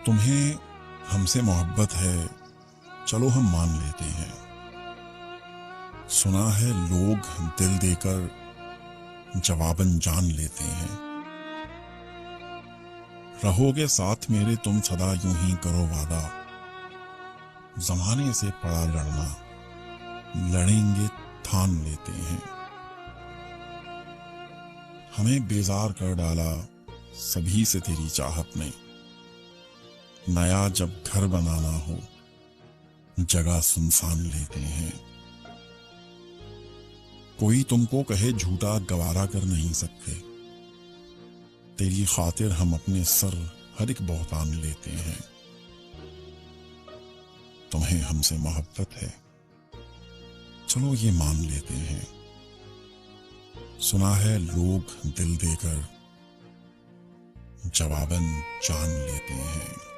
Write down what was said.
तुम्हें हमसे मोहब्बत है, चलो हम मान लेते हैं। सुना है लोग दिल देकर जवाबन जान लेते हैं। रहोगे साथ मेरे तुम सदा, यूं ही करो वादा। जमाने से पड़ा लड़ना, लड़ेंगे ठान लेते हैं। हमें बेजार कर डाला सभी से तेरी चाहत ने। नया जब घर बनाना हो, जगह सुनसान लेते हैं। कोई तुमको कहे झूठा गवारा कर नहीं सकते। तेरी खातिर हम अपने सर हर एक बोहतान लेते हैं। तुम्हें हमसे मोहब्बत है, चलो ये मान लेते हैं। सुना है लोग दिल देकर जवाबन जान लेते हैं।